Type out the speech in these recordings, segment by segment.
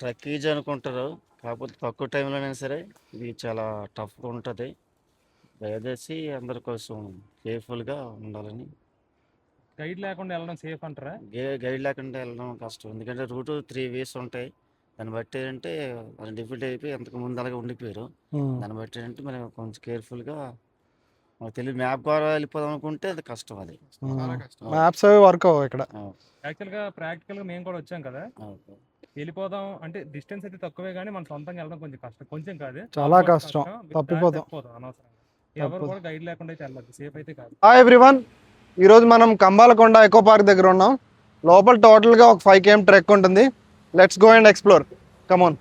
Trek easy అనుకుంటారు. కాకపోతే తక్కువ టైంలోనైనా సరే ఇది చాలా టఫ్‌గా ఉంటది. దయచేసి అందరి కోసం కేర్‌ఫుల్‌గా ఉండాలని. గైడ్ లేకుండా వెళ్ళడం సేఫ్ అంటారా? గైడ్ లేకుండా వెళ్ళడం కష్టం. ఎందుకంటే రూటు 3 వేస్ ఉంటాయి. దాన్ని బట్టి ఏంటంటే అది డిఫికల్ట్ అయిపోయి అంతకు ముందు అలాగే ఉండిపోయారు. దాన్ని బట్టి ఏంటంటే మనం కొంచెం కేర్‌ఫుల్‌గా మనకు తెలియదు మ్యాప్ ద్వారా వెళ్ళిపోదాం అనుకుంటే అది కష్టం అది. మ్యాప్స్ అవి వర్క్ అవ్వవు ఇక్కడ. యాక్చువల్గా ప్రాక్టికల్గా మేము కూడా వచ్చాం కదా, వెళ్ళిపోదాం అంటే డిస్టెన్స్ అయితే తక్కువే కానీ మన సొంతంగా వెళ్ళడం కొంచెం కష్టం. కొంచెం కాదు, చాలా కష్టం. తప్పిపోతాం అనవసరం. ఎవరు కూడా గైడ్ లేకుండా అయితే వెళ్ళదు, సేఫ్ అయితే కాదు. హాయ్ ఎవ్రీవన్, ఈరోజు మనం కంబాలకొండ ఎకో పార్క్ దగ్గర ఉన్నాం. లోపల టోటల్గా ఒక 5 km ట్రెక్ ఉంటుంది. Let's go and explore, come on.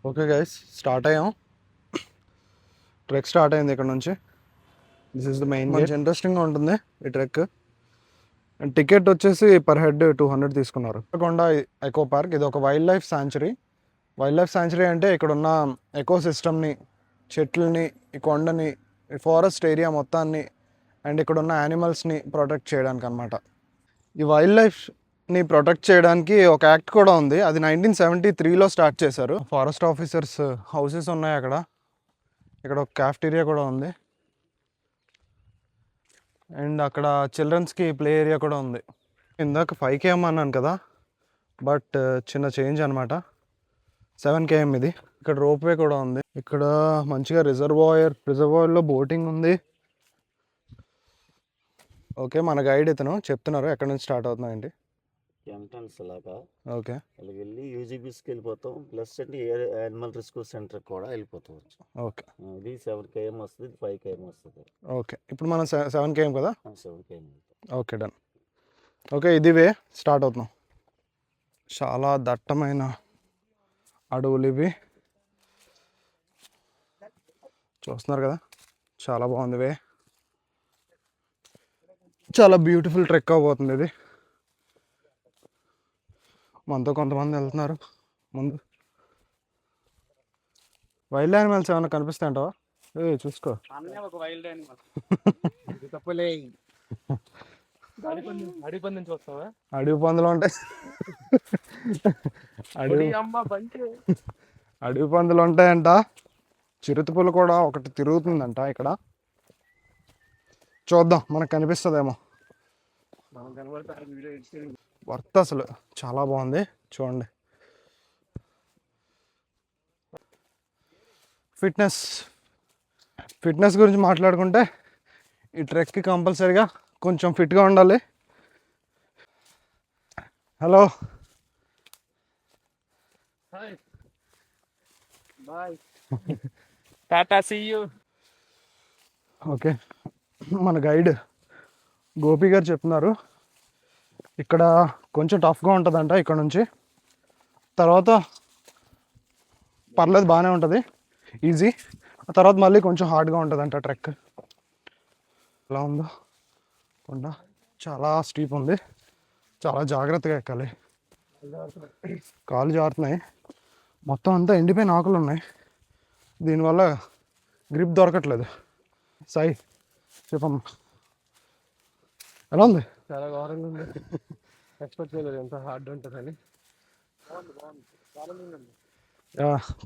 Okay guys, start అయ్యాం. ట్రెక్ స్టార్ట్ అయింది ఇక్కడ నుంచి. This is the main. మంచి ఇంట్రెస్టింగ్గా ఉంటుంది ఈ ట్రెక్. అండ్ టికెట్ వచ్చేసి పర్ హెడ్ 200 తీసుకున్నారు. కొండ ఎకో పార్క్ ఇది ఒక wild life sanctuary. Wild life sanctuary అంటే ఇక్కడ ఉన్న ఎకో సిస్టమ్ని, చెట్లని, ఈ కొండని, ఈ ఫారెస్ట్ ఏరియా మొత్తాన్ని అండ్ ఇక్కడ ఉన్న యానిమల్స్ని ప్రొటెక్ట్ చేయడానికి అనమాట. ఈ వైల్డ్ లైఫ్ని ప్రొటెక్ట్ చేయడానికి ఒక యాక్ట్ కూడా ఉంది. అది 1973లో స్టార్ట్ చేశారు. ఫారెస్ట్ ఆఫీసర్స్ హౌసెస్ ఉన్నాయి అక్కడ. ఇక్కడ ఒక క్యాఫ్టీరియా కూడా ఉంది. అండ్ అక్కడ చిల్డ్రన్స్కి ప్లే ఏరియా కూడా ఉంది. ఇందాక 5 km అన్నాను కదా, బట్ చిన్న చేంజ్ అనమాట. 7 km ఇది. ఇక్కడ రోప్వే కూడా ఉంది. ఇక్కడ మంచిగా రిజర్వాయర్లో బోటింగ్ ఉంది. ఓకే, మన గైడ్ ఇతను చెప్తున్నారు ఎక్కడ నుంచి స్టార్ట్ అవుతున్నాయండి. ఎంట్రన్స్ లాగా ఓకే, అలాగ వెళ్ళి యూజీబీస్కి వెళ్ళిపోతాం. ప్లస్ అంటే యానిమల్ రెస్క్యూ సెంటర్ కూడా వెళ్ళిపోతాం. ఓకే, ఇది 7 km వస్తుంది, ఇది 5 km వస్తుంది. ఓకే. ఇప్పుడు మనం 7 km కదా. 7 km. Okay, done. ఓకే, ఇది వే స్టార్ట్ అవుతున్నాం. చాలా దట్టమైన అడవులు ఇవి, చూస్తున్నారు కదా. చాలా బాగుంది వే. చాలా బ్యూటిఫుల్ ట్రెక్ అవబోతుంది ఇది. మనతో కొంతమంది వెళ్తున్నారు ముందు. వైల్డ్ యానిమల్స్ ఏమైనా కనిపిస్తాయంటావా? చూసుకో. అడవి పందులు ఉంటాయి. అడవి పందులు ఉంటాయంట. చిరుతపులు కూడా ఒకటి తిరుగుతుందంట ఇక్కడ. చూద్దాం, మనకు కనిపిస్తుందేమో. వర్త్ అసలు చాలా బాగుంది, చూడండి. ఫిట్నెస్ గురించి మాట్లాడుకుంటే ఈ ట్రెక్కి కంపల్సరీగా కొంచెం ఫిట్గా ఉండాలి. Hello, okay. మన గైడ్ గోపి గారు చెప్తున్నారు ఇక్కడ కొంచెం టఫ్గా ఉంటుందంట. ఇక్కడ నుంచి తర్వాత పర్లేదు, బాగానే ఉంటుంది, ఈజీ. ఆ తర్వాత మళ్ళీ కొంచెం హార్డ్గా ఉంటుందంట ట్రెక్. ఎలా ఉందో కొండ, చాలా స్టీప్ ఉంది, చాలా జాగ్రత్తగా ఎక్కాలి. కాళ్ళు జారుతున్నాయి. మొత్తం అంతా ఎండిపోయిన ఆకులు ఉన్నాయి, దీనివల్ల గ్రిప్ దొరకట్లేదు. సాయి చెప్పమ్మా, ఎలా ఉంది? చాలా ఘోరంగా ఉంది. ఎక్స్పెక్ట్ చేయలేదు ఎంత హార్డ్ ఉంటుందని.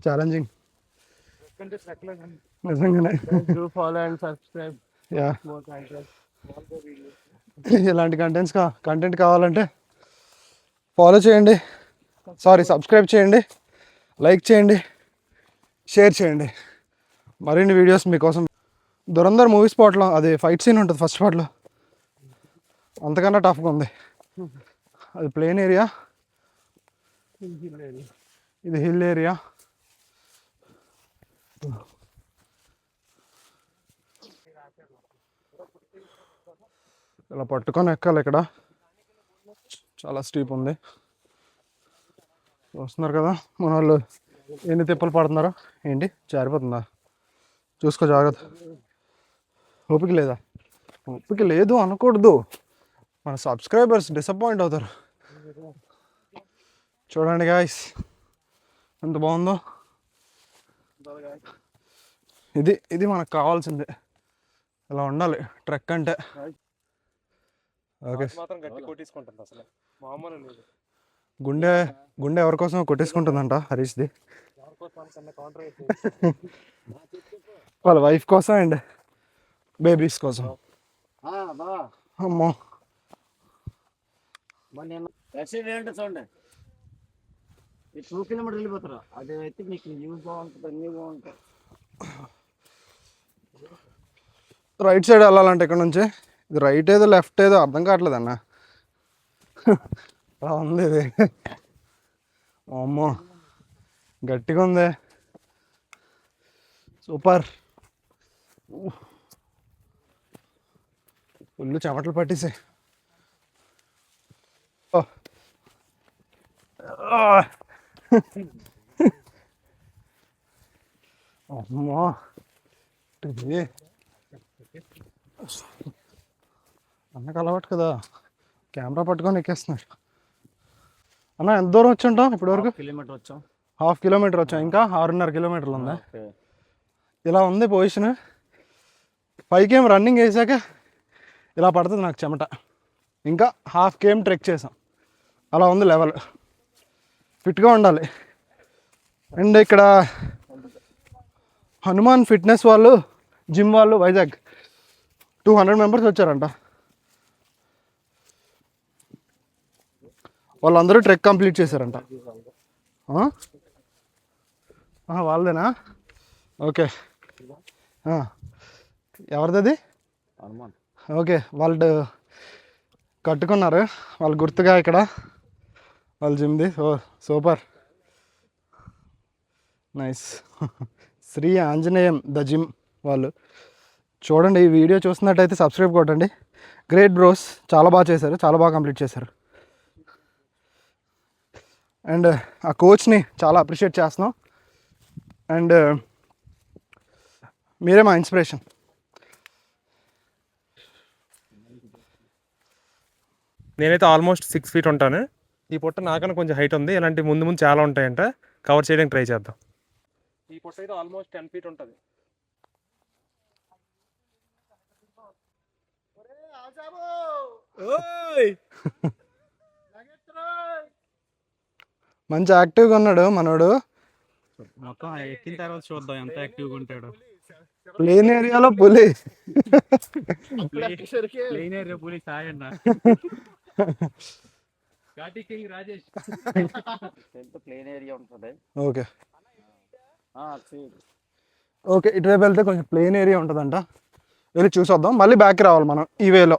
ఛాలెంజింగ్ నిజంగానే. Follow and subscribe. ఇలాంటి కంటెంట్ కావాలంటే ఫాలో చేయండి, సబ్స్క్రైబ్ చేయండి, లైక్ చేయండి, షేర్ చేయండి. మరిన్ని వీడియోస్ మీకోసం. దురంధర్ మూవీ స్పాట్లో అది ఫైట్ సీన్ ఉంటుంది ఫస్ట్ పార్ట్లో, అంతకన్నా టఫ్గా ఉంది. అది ప్లేన్ ఏరియా, ఇది హిల్ ఏరియా. ఇలా పట్టుకొని ఎక్కాలి. ఇక్కడ చాలా స్టీప్ ఉంది, చూస్తున్నారు కదా. మన వాళ్ళు ఎన్ని తిప్పలు పడుతున్నారో. ఏంటి జారిపోతుందా? చూసుకో, జాగ్రత్త. ఓపిక లేదా? ఓపిక లేదు అనకూడదు, మన సబ్స్క్రైబర్స్ డిసప్పాయింట్ అవుతారు. చూడండి గాయ్స్ ఎంత బాగుందో. ఇది మనకు కావాల్సిందే, ఇలా ఉండాలి ట్రెక్ అంటే. ఓకే, మాత్రం గట్టి కొట్టేసుకుంటుంది, అసలు మామూలు లేదు. గుండె గుండె ఎవరి కోసం కొట్టేసుకుంటుందంట హరీష్ది. వాళ్ళ వైఫ్ కోసం అండ్ బేబీస్ కోసం. అమ్మో ఏంటో చూడండి, ఈ 2 కిలోమీటర్లు వెళ్ళిపోతారు. అది అయితే మీకు వ్యూ బాగుంటుంది, అన్నీ బాగుంటాయి. రైట్ సైడ్ వెళ్ళాలంటే ఇక్కడ నుంచి ఇది రైట్ ఏదో లెఫ్ట్ ఏదో అర్థం కావట్లేదు అన్న. అలా ఉంది ఇది. అమ్మో గట్టిగా ఉంది, సూపర్. ఫుల్ చెమటలు పట్టేసాయి. అమ్మో ఇది అన్నకు అలవాటు కదా, కెమెరా పట్టుకొని ఎక్కేస్తున్నాడు. అన్న ఎంత దూరం వచ్చి ఉంటాం ఇప్పటివరకు? కిలోమీటర్ వచ్చాం. 1/2 కిలోమీటర్ వచ్చాం, ఇంకా 6.5 కిలోమీటర్లు ఉంది. ఇలా ఉంది పొజిషన్. పైకి ఏం రన్నింగ్ వేసాక ఇలా పడుతుంది నాకు చెమట. ఇంకా 1/2 km ట్రెక్ చేసాం, అలా ఉంది లెవెల్. ఫిట్గా ఉండాలి. అండ్ ఇక్కడ హనుమాన్ ఫిట్నెస్ వాళ్ళు, జిమ్ వాళ్ళు వైజాగ్ 200 మెంబర్స్ వచ్చారంట. వాళ్ళందరూ ట్రెక్ కంప్లీట్ చేశారంట. వాళ్ళదేనా? ఓకే. ఎవరిది? ఓకే, వాళ్ళు కట్టుకున్నారు వాళ్ళు గుర్తుగా ఇక్కడ వాళ్ళ జిమ్ది. Super nice. Shri Anjaneyam the gym వాళ్ళు. చూడండి, ఈ వీడియో చూస్తున్నట్టయితే సబ్స్క్రైబ్ కొట్టండి. గ్రేట్ బ్రోస్, చాలా బాగా చేశారు, చాలా బాగా కంప్లీట్ చేశారు. అండ్ ఆ కోచ్ని చాలా అప్రిషియేట్ చేస్తున్నాం. అండ్ మీరే మా ఇన్స్పిరేషన్. నేనైతే ఆల్మోస్ట్ 6 feet ఉంటాను. ఈ పొట్ట నాకన్నా కొంచెం హైట్ ఉంది. ఇలాంటి ముందు ముందు చాలా ఉంటాయంట, కవర్ చేయడానికి ట్రై చేద్దాం. ఈ పొట్ట అయితే ఆల్మోస్ట్ 10 feet ఉంటుంది. మంచి యాక్టివ్గా ఉన్నాడు మనోడు. మొత్తం ఎక్కిన తర్వాత చూద్దాం ఎంత యాక్టివ్గా ఉంటాడు. ప్లేన్ ఏరియాలో పులి. ప్లేన్ ఏరియా పులి సాయి అన్న. ప్లేన్ ఏరియా ఉంటుంది. ఓకే ఓకే, ఇటువైపు వెళ్తే కొంచెం ప్లేన్ ఏరియా ఉంటుందంట, వెళ్ళి చూసొద్దాం. మళ్ళీ బ్యాక్ రావాలి మనం ఈ వేలో.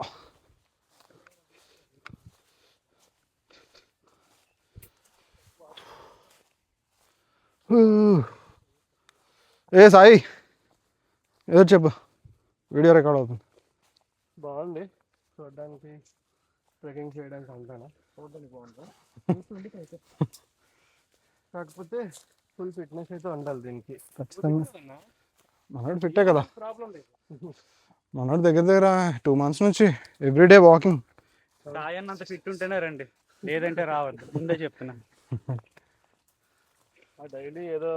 ఏ సాయి ఏదో చెప్పు, వీడియో రికార్డ్ అవుతుంది. బాగుంది చూడడానికి, ట్రెక్కింగ్ చేయడానికి అంటానా, చూడడానికి బాగుంది. కాకపోతే ఫుల్ ఫిట్నెస్ అయితే ఉండాలి దీనికి ఖచ్చితంగా. మనోడు ఫిట్టే కదా, ప్రాబ్లం లేదు. మనోడు దగ్గర దగ్గర 2 months నుంచి ఎవ్రీడే వాకింగ్. సాయన్నంత ఫిట్ ఉంటేనే రండి, లేదంటే రావద్దు, ముందే చెప్తున్నా. డైలీ ఏదో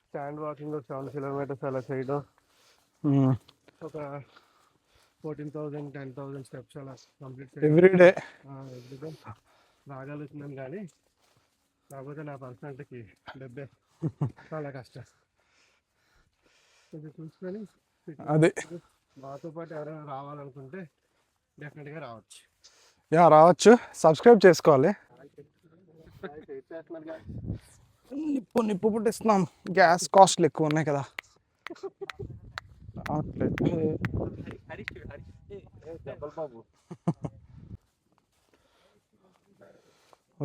స్టాండ్ వాకింగ్ 7 kilometers అలా చేయడం, ఒక 14,000 10,000 steps అలా కంప్లీట్ ఎవ్రీడే రాగలుగుతున్నాను. కానీ కాకపోతే నా పర్సనాలిటీకి 70 చాలా కష్టం. కొంచెం చూసుకొని అదే మాతో పాటు ఎవరైనా రావాలనుకుంటే డెఫినెట్గా రావచ్చు. రావచ్చు, సబ్స్క్రైబ్ చేసుకోవాలి. నిప్పు పుట్టిస్తున్నాం, గ్యాస్ కాస్ట్లు ఎక్కువ ఉన్నాయి కదా.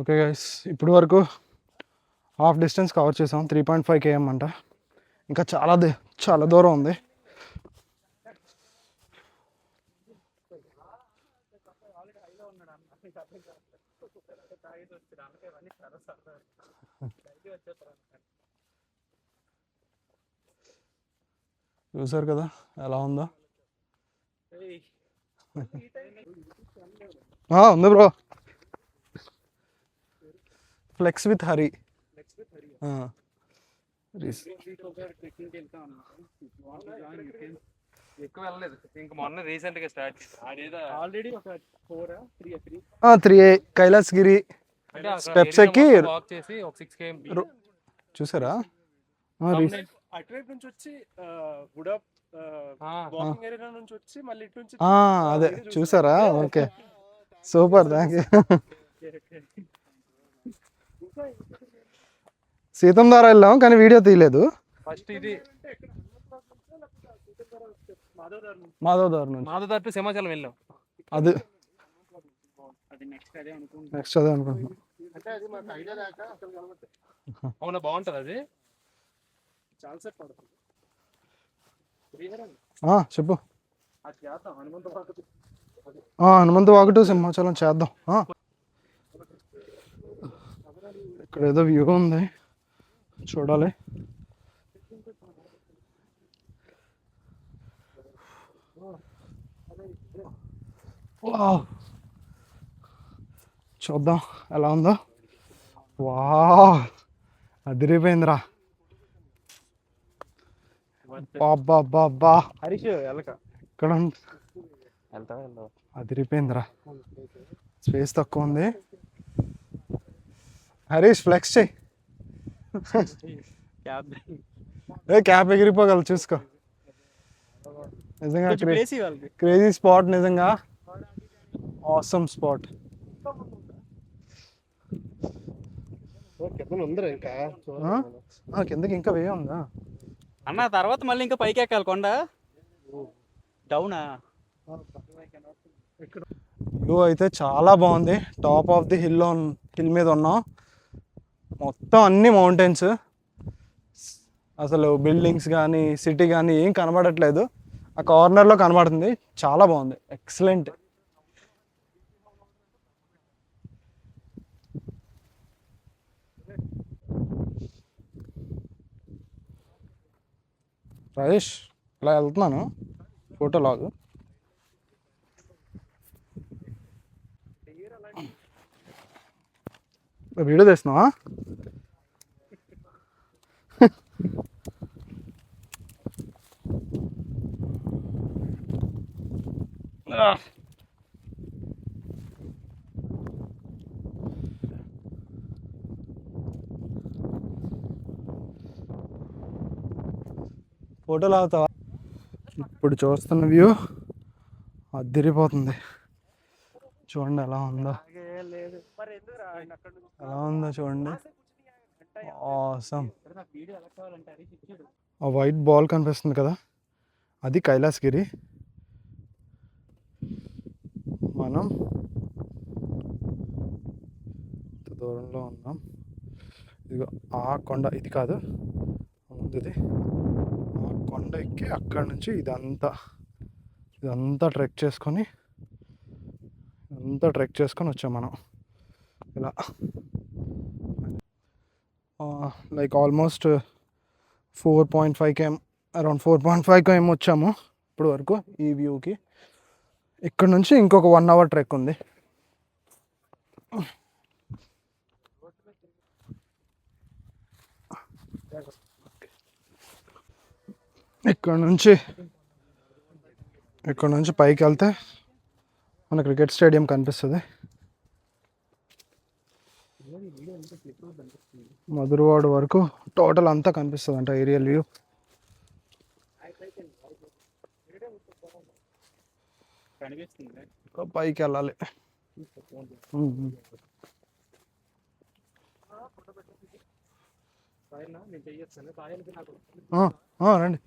ఓకే గైస్, ఇప్పుడు వరకు హాఫ్ డిస్టెన్స్ కవర్ చేసాం. 3.5 km అంట, ఇంకా చాలా దూరం ఉంది. చూసారు కదా ఎలా ఉందో. ఉంది బ్రో, ఫ్లెక్స్ విత్ హరి. ఎక్కువ వెళ్ళలేదు, ఇంక మొన్న రీసెంట్ గా స్టార్ట్. ఆల్రెడీ ఒక 4 3 3 కైలాసగిరి, స్టెప్స్ ఎక్కి వాక్ చేసి ఒక 6 km చూసారా అటువైపు నుంచి వచ్చి గుడ్ వాకింగ్ ఏరియా నుంచి వచ్చి మళ్ళీ ఇటు నుంచి అదే చూసారా ఓకే సూపర్ థ్యాంక్ యూ సీతం ద్వారా వెళ్ళాం కానీ వీడియో తీయలేదు ఫస్ట్ ఇది మాధవ్ దారి నుంచి మాధవ్ టు సింహాచలం వెళ్ళాం. అది నెక్స్ట్ అదే అనుకుంటున్నాను. నెక్స్ట్ అదే అనుకుంటున్నాం. అంటే అది మాకు ఐడియా లేక అక్కడ కనబడుతుంది. అవునా బాగుంటుంది అది చాలా సేపు పడుతుంది. చెప్పు అది చేద్దాం హనుమంత హనుమంతు వాకు సింహాచలం చేద్దాం. ఇక్కడ ఏదో వ్యూ ఉంది చూడాలి. చూద్దాం ఎలా ఉందో. అదిరిపోయిందిరా. బాబా హరీష్ వెళ్ళక ఇక్కడ అదిరిపోయిందిరా. స్పేస్ తక్కువ ఉంది. హరీష్ ఫ్లెక్స్ చెయ్యి. క్యాప్ ఎగిరిపోగలదు చూసుకో. నిజంగా క్రేజీ స్పాట్, నిజంగా ఆసమ్ స్పాట్. కిందకి ఇంకా వే ఉందా అన్న? తర్వాత మళ్ళీ ఇంకా పైకి ఎక్కాలి కొండ. డౌనా? వ్యూ అయితే చాలా బాగుంది. టాప్ ఆఫ్ ది హిల్ మీద ఉన్నాం. మొత్తం అన్ని మౌంటైన్స్. అసలు బిల్డింగ్స్ కానీ సిటీ కానీ ఏం కనబడట్లేదు. ఆ కార్నర్లో కనబడుతుంది. చాలా బాగుంది. ఎక్సలెంట్. రాజేష్ ఇలా వెళ్తున్నాను. ఫోటో లాగు. వీడియో తీస్తున్నావా? ఫోటోలు అవుతావా? ఇప్పుడు చూస్తున్న వ్యూ అదిరిపోతుంది. చూడండి ఎలా ఉందో. ఎలా ఉందో చూడండి. ఆసమ్. ఆ వైట్ బాల్ కనిపిస్తుంది కదా, అది కైలాసగిరి. మనం దూరంలో ఉన్నాం. ఇదిగో ఆ కొండ, ఇది కాదు ముందుది. ఆ కొండ ఎక్కి అక్కడి నుంచి ఇదంతా ట్రెక్ చేసుకొని వచ్చాం మనం ఇలా. Like almost 4.5 km, around 4.5 km వచ్చాము ఇప్పుడు వరకు ఈ వ్యూకి. ఇక్కడ నుంచి ఇంకొక 1 hour ట్రెక్ ఉంది. ఇక్కడ నుంచి పైకి వెళ్తే మన క్రికెట్ స్టేడియం కనిపిస్తుంది. మధురవాడ వరకు టోటల్ అంతా కనిపిస్తుంది అంట ఏరియల్ వ్యూ. పైకి వెళ్ళాలి. రండి.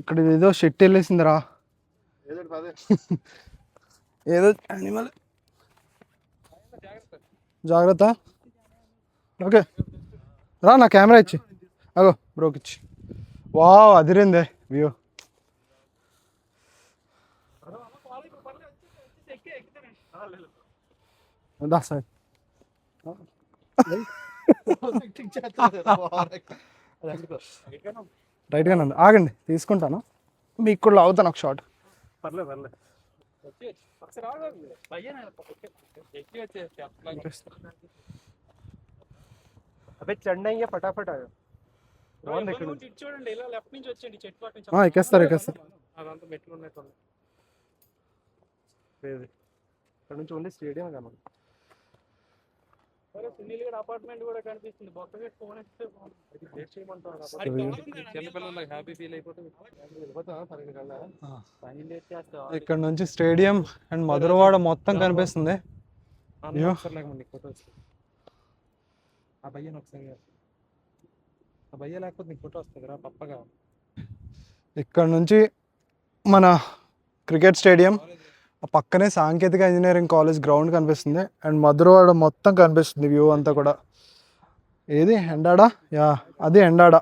ఇక్కడ ఏదో షెట్ వెళ్ళేసిందిరా. ఏదో యానిమల్. జాగ్రత్త. ఓకే రా, నా కెమెరా ఇచ్చి. అగో బ్రోకి ఇచ్చి. అదిరిందే వ్యూ. సార్ రైట్గానే ఉంది. ఆగండి తీసుకుంటాను. మీకు కూడా అవుతాను ఒక షాట్. अबे चढ़ना ही है फटाफट आयो బాగుంది ఇక్కడ ఇటు చూడండి ఇలా లెఫ్ట్ నుంచి వచ్చేయండి చెట్టు పక్క నుంచి ఎక్కేస్తారు అదంతా మెట్లు ఉన్నాయి చూడండి. లేదు ఇక్కడ నుంచి ఓన్లీ స్టేడియం కనబడుతుంది. సునీల్ గడ్ అపార్ట్మెంట్ కూడా కనిపిస్తుంది బొక్కగా ఫోన్ ఇస్తే చిన్నపిల్లలకి హ్యాపీ ఫీల్ అయిపోతుంది. ఇక్కడ నుంచి స్టేడియం అండ్ మధురవాడ మొత్తం కనిపిస్తుంది. అయ్యో. ఆ భయ్యను ఒకసారి ఆ భయ్య లేకపోతే నీకు ఫోటో వస్తుంది రా పప్పగా. ఇక్కడ నుంచి మన క్రికెట్ స్టేడియం, ఆ పక్కనే సాంకేతిక ఇంజనీరింగ్ కాలేజ్ గ్రౌండ్ కనిపిస్తుంది అండ్ మధురవాడ మొత్తం కనిపిస్తుంది వ్యూ అంతా కూడా. ఏది ఎండాడా? యా, అది ఎండాడా.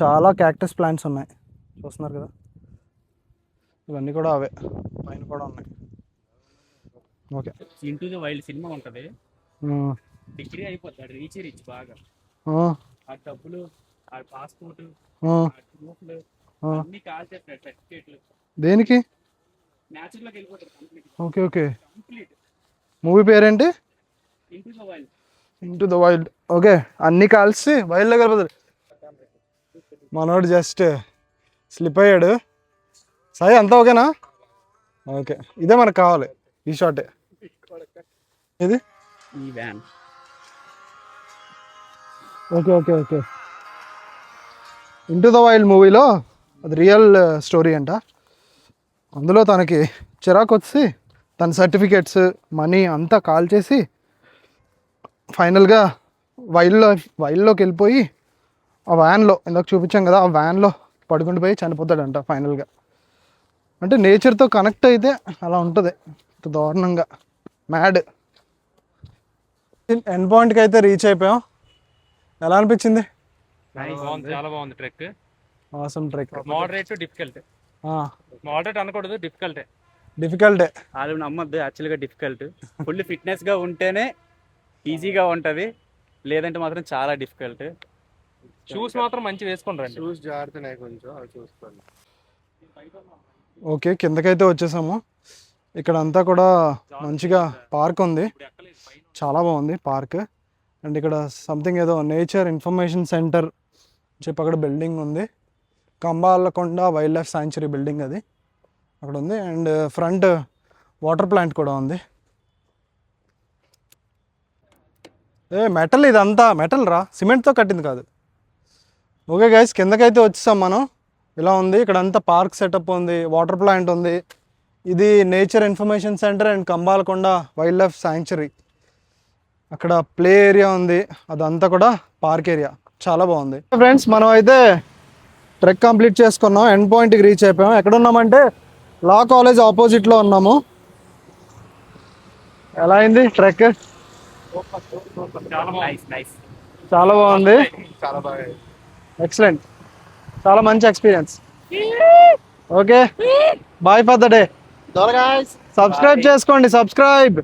చాలా క్యాక్టస్ ప్లాంట్స్ ఉన్నాయి చూస్తున్నారు కదా, ఇవన్నీ కూడా అవే, పైన కూడా ఉన్నాయి. Okay, into the wild cinema ఉంటది, డిగ్రీ అయిపోతాడు, రీచ్ బాగా. ఆ డబ్బులు, ఆ పాస్పోర్ట్, అన్ని కాల్ చేస్తాడు, సర్టిఫికేట్లు. దేనికి? న్యాచురల్ లోకి వెళ్ళిపోతాడు complete. Okay okay. Complete movie పేరేంటి? Into the wild. Into the wild. Okay, అన్ని కలిసి వైల్డ్లో కలిపోతారు. మనోడు జస్ట్ స్లిప్ అయ్యాడు. సాయి అంతా ఓకేనా? ఓకే, ఇదే మనకు కావాలి, ఈ షాటే. ఇది ఈ van. Okay okay okay. Into the wild మూవీలో అది రియల్ స్టోరీ అంట. అందులో తనకి చిరాకు వచ్చి తన సర్టిఫికేట్స్, మనీ అంతా కాల్ చేసి ఫైనల్గా వైల్డ్లోకి వెళ్ళిపోయి ఆ వ్యాన్లో, ఇందాక చూపించాం కదా, ఆ వ్యాన్లో పడుకుండిపోయి చనిపోతాడంట ఫైనల్గా. అంటే నేచర్తో కనెక్ట్ అయితే అలా ఉంటుంది దారుణంగా. మ్యాడ్. ఎండ్ పాయింట్కి అయితే రీచ్ అయిపోయాం. ఎలా అనిపించింది? చాలా బాగుంది trek. Awesome trek. Moderate to difficult. Moderate అనకూడదు, డిఫికల్టే. వాళ్ళు నమ్మద్దు, యాక్చువల్గా డిఫికల్ట్. ఫుల్ ఫిట్నెస్గా ఉంటేనే ఈజీగా ఉంటుంది, లేదంటే మాత్రం చాలా డిఫికల్ట్. షూస్ మాత్రం మంచి వేసుకుంటారండి. షూస్ జారుతున్నాయి కొంచెం, అవి చూసుకోండి. ఓకే, కిందకైతే వచ్చేసాము. ఇక్కడ అంతా కూడా మంచిగా పార్క్ ఉంది, చాలా బాగుంది పార్క్. అండ్ ఇక్కడ సంథింగ్ ఏదో నేచర్ ఇన్ఫర్మేషన్ సెంటర్ చెప్పి అక్కడ బిల్డింగ్ ఉంది. Kambalakonda wild life sanctuary building అది అక్కడ ఉంది. అండ్ ఫ్రంట్ వాటర్ ప్లాంట్ కూడా ఉంది. మెటల్, ఇదంతా మెటల్ రా, సిమెంట్తో కట్టింది కాదు. ఓకే గైస్, కిందకైతే వచ్చేసాం మనం. ఇలా ఉంది, ఇక్కడ అంతా పార్క్ సెటప్ ఉంది, వాటర్ ప్లాంట్ ఉంది. ఇది nature information centre and Kambalakonda wild life sanctuary. అక్కడ ప్లే ఏరియా ఉంది, అదంతా కూడా పార్క్ ఏరియా, చాలా బాగుంది. ఫ్రెండ్స్, మనం అయితే ట్రెక్ కంప్లీట్ చేసుకున్నాం, ఎండ్ పాయింట్కి రీచ్ అయిపోయాం. ఎక్కడ ఉన్నామంటే లా కాలేజ్ ఆపోజిట్లో ఉన్నాము. ఎలా అయింది ట్రెక్? చాలా బాగుంది, చాలా బాగా. ఎక్సలెంట్, చాలా మంచి experience. Okay, bye for the day. Subscribe చేసుకోండి, సబ్స్క్రైబ్.